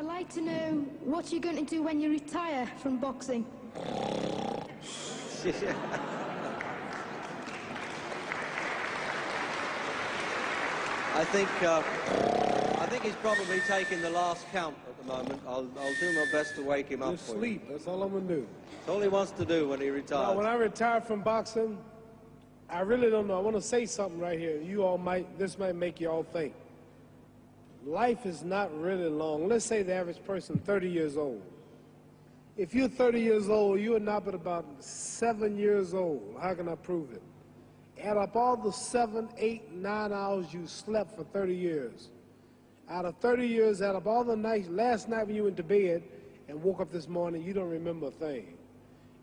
I'd like to know what you're going to do when you retire from boxing. I think he's probably taking the last count at the moment. I'll do my best to wake him up for sleep. That's all I'm going to do. That's all he wants to do when he retires. Now, when I retire from boxing, I really don't know. I want to say something right here. This might make you all think. Life is not really long. Let's say the average person 30 years old. If you're 30 years old, you are not but about 7 years old. How can I prove it? Add up all the 7, 8, 9 hours you slept for 30 years. Out of 30 years, add up all the nights, last night when you went to bed and woke up this morning, you don't remember a thing.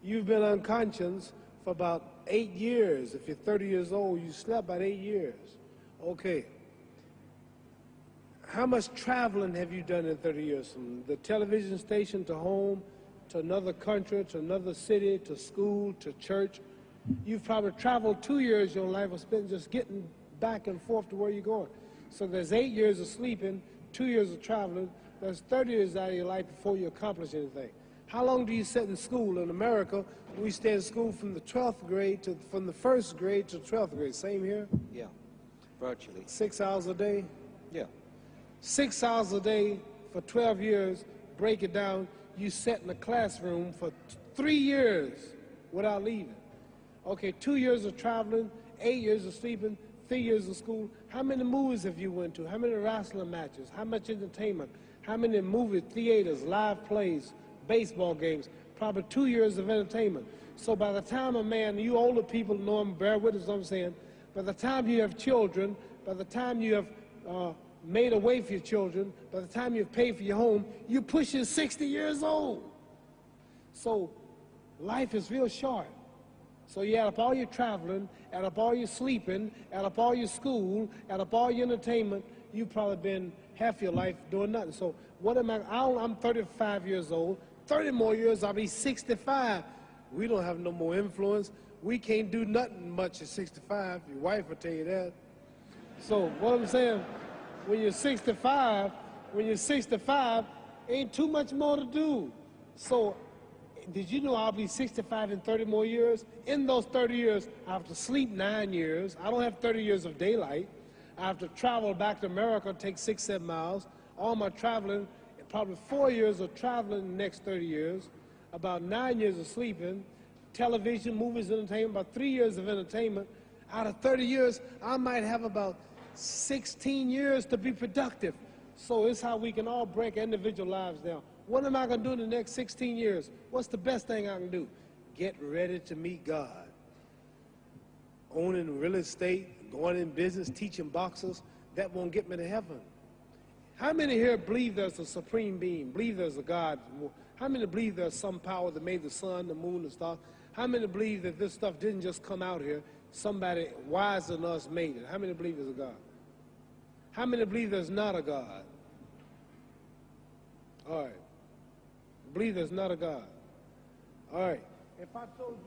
You've been unconscious for about 8 years. If you're 30 years old, you slept about 8 years. Okay. How much traveling have you done in 30 years? From the television station to home, to another country, to another city, to school, to church. You've probably traveled 2 years your life was spent just getting back and forth to where you're going. So there's 8 years of sleeping, 2 years of traveling. There's 30 years out of your life before you accomplish anything. How long do you sit in school? In America, we stay in school from the 12th grade from the 1st grade to 12th grade. Same here? Yeah, virtually. 6 hours a day? Yeah. 6 hours a day for 12 years, break it down, you sat in the classroom for 3 years without leaving. Okay, 2 years of traveling, 8 years of sleeping, 3 years of school. How many movies have you went to? How many wrestling matches? How much entertainment? How many movie theaters, live plays, baseball games? Probably 2 years of entertainment. So by the time a man, you older people know him, bear with us what I'm saying, by the time you have children, by the time you have made a way for your children, by the time you've paid for your home, you're pushing 60 years old. So life is real short. So you add up all your traveling, add up all your sleeping, add up all your school, add up all your entertainment, you've probably been half your life doing nothing. So what am I? I'm 35 years old. 30 more years, I'll be 65. We don't have no more influence. We can't do nothing much at 65. Your wife will tell you that. So what I'm saying, when you're 65, ain't too much more to do. So did you know I'll be 65 in 30 more years? In those 30 years, I have to sleep 9 years. I don't have 30 years of daylight. I have to travel back to America, take 6, 7 miles. All my traveling, probably 4 years of traveling in the next 30 years, about 9 years of sleeping, television, movies, entertainment, about 3 years of entertainment. Out of 30 years, I might have about 16 years to be productive. So it's how we can all break individual lives down. What am I going to do in the next 16 years? What's the best thing I can do? Get ready to meet God. Owning real estate, going in business, teaching boxers, that won't get me to heaven. How many here believe there's a supreme being, believe there's a God? How many believe there's some power that made the sun, the moon, the stars? How many believe that this stuff didn't just come out here? Somebody wiser than us made it. How many believe there's a God? How many believe there's not a God? All right. Believe there's not a God. All right. If I told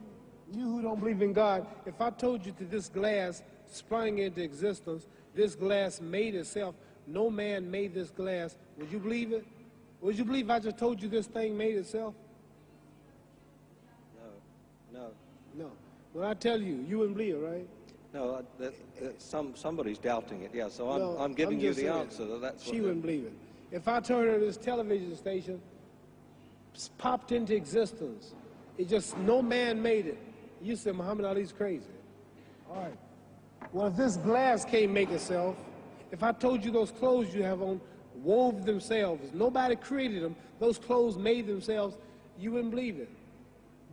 you who don't believe in God, if I told you that this glass sprang into existence, this glass made itself, no man made this glass, would you believe it? Would you believe I just told you this thing made itself? No. When I tell you, you wouldn't believe it, right? No, somebody's doubting it, yeah, so I'm giving you the answer. That's she wouldn't believe it. If I told her this television station popped into existence, it just, no man made it, you said Muhammad Ali's crazy. All right. Well, if this glass can't make itself, if I told you those clothes you have on wove themselves, nobody created them, those clothes made themselves, you wouldn't believe it.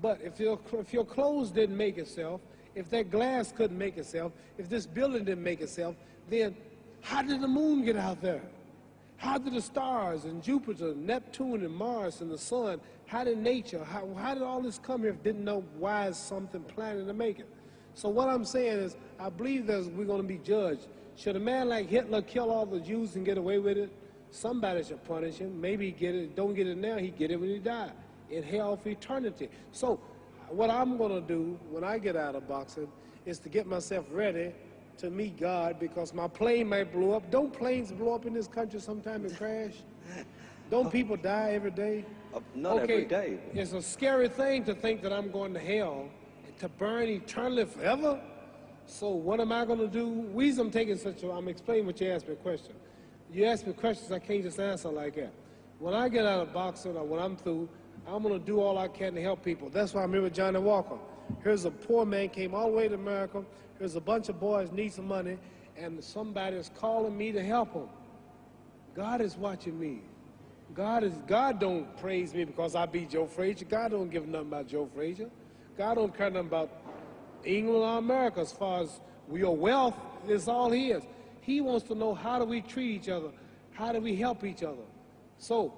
But if your clothes didn't make itself, if that glass couldn't make itself, if this building didn't make itself, then how did the moon get out there? How did the stars and Jupiter, Neptune and Mars and the sun, how did nature, how did all this come here if didn't know why is something planning to make it? So what I'm saying is, I believe we're going to be judged. Should a man like Hitler kill all the Jews and get away with it? Somebody should punish him. Maybe he get it, don't get it now, he get it when he died, in hell for eternity. So what I'm going to do when I get out of boxing is to get myself ready to meet God, because my plane might blow up. Don't planes blow up in this country sometime and crash? Don't people die every day? Not every day. It's a scary thing to think that I'm going to hell, to burn eternally forever. So what am I going to do? The reason I'm taking I'm explaining what you asked me a question. You ask me questions, I can't just answer like that. When I get out of boxing or when I'm through, I'm going to do all I can to help people. That's why I'm here with Johnny Walker. Here's a poor man, came all the way to America. Here's a bunch of boys need some money, and somebody is calling me to help them. God is watching me. God don't praise me because I beat Joe Frazier. God don't give nothing about Joe Frazier. God don't care nothing about England or America as far as your wealth is all his. He wants to know, how do we treat each other? How do we help each other? So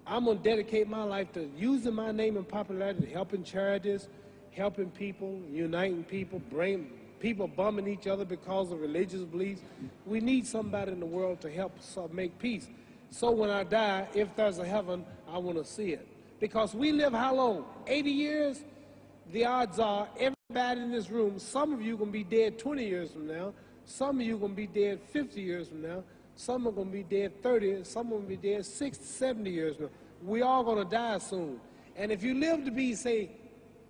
I'm going to dedicate my life to using my name and popularity, helping charities, helping people, uniting people, bring people bumming each other because of religious beliefs. We need somebody in the world to help us make peace. So when I die, if there's a heaven, I want to see it. Because we live how long? 80 years? The odds are everybody in this room, some of you are going to be dead 20 years from now. Some of you are going to be dead 50 years from now. Some are going to be dead 30. Some are going to be dead 60, 70 years from now. We all going to die soon. And if you live to be, say,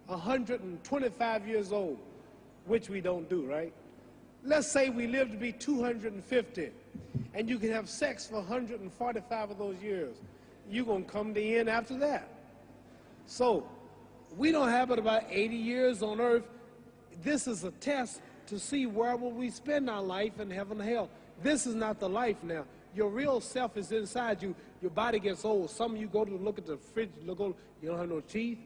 125 years old, which we don't do, right? Let's say we live to be 250, and you can have sex for 145 of those years. You're going to come to the end after that. So we don't have but about 80 years on earth. This is a test to see where will we spend our life in heaven or hell. This is not the life now. Your real self is inside you. Your body gets old. Some of you go to look at the fridge, you don't have no teeth.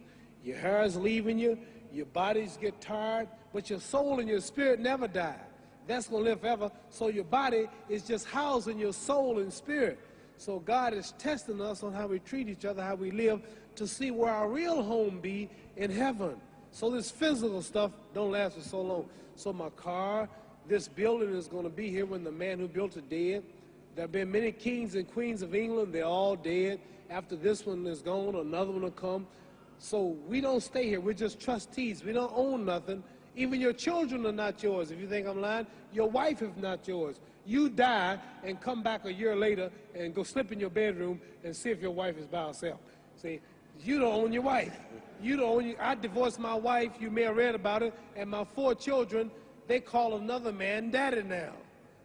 Your hair is leaving you. Your bodies get tired. But your soul and your spirit never die. That's going to live forever. So your body is just housing your soul and spirit. So God is testing us on how we treat each other, how we live, to see where our real home be in heaven. So this physical stuff don't last for so long. So my car, this building is going to be here when the man who built it dead. There have been many kings and queens of England. They're all dead. After this one is gone, another one will come. So we don't stay here. We're just trustees. We don't own nothing. Even your children are not yours. If you think I'm lying, your wife is not yours. You die and come back a year later and go slip in your bedroom and see if your wife is by herself. See, you don't own your wife. You don't own I divorced my wife. You may have read about it. And my 4 children, they call another man daddy now.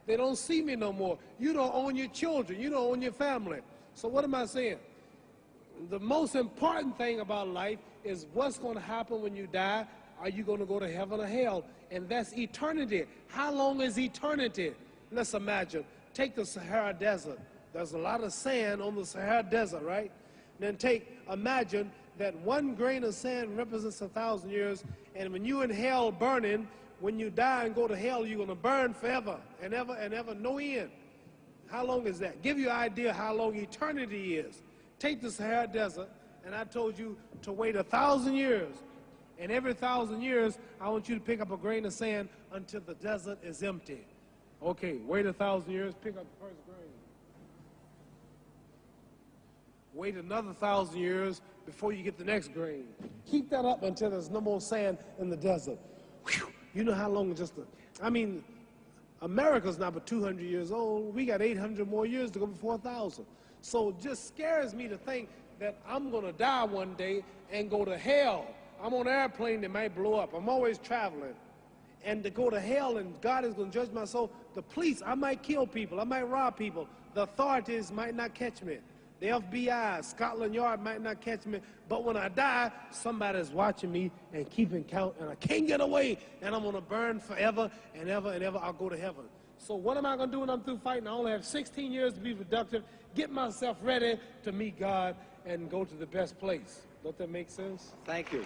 They don't see me no more. You don't own your children. You don't own your family. So what am I saying? The most important thing about life is what's going to happen when you die. Are you going to go to heaven or hell? And that's eternity. How long is eternity? Let's imagine. Take the Sahara Desert. There's a lot of sand on the Sahara Desert, right? Then imagine that 1 grain of sand represents 1,000 years, and when you're in hell burning, when you die and go to hell, you're going to burn forever and ever and ever, no end. How long is that? Give you an idea how long eternity is. Take the Sahara Desert, and I told you to wait 1,000 years. And every 1,000 years, I want you to pick up a grain of sand until the desert is empty. Okay, wait 1,000 years, pick up the first grain. Wait another 1,000 years before you get the next grain. Keep that up until there's no more sand in the desert. Whew. You know how long America's not but 200 years old. We got 800 more years to go before 1,000. So it just scares me to think that I'm going to die one day and go to hell. I'm on an airplane that might blow up. I'm always traveling. And to go to hell and God is going to judge my soul. The police, I might kill people. I might rob people. The authorities might not catch me. The FBI, Scotland Yard might not catch me. But when I die, somebody's watching me and keeping count. And I can't get away. And I'm going to burn forever and ever and ever. I'll go to heaven. So what am I going to do when I'm through fighting? I only have 16 years to be productive. Get myself ready to meet God and go to the best place. Don't that make sense? Thank you.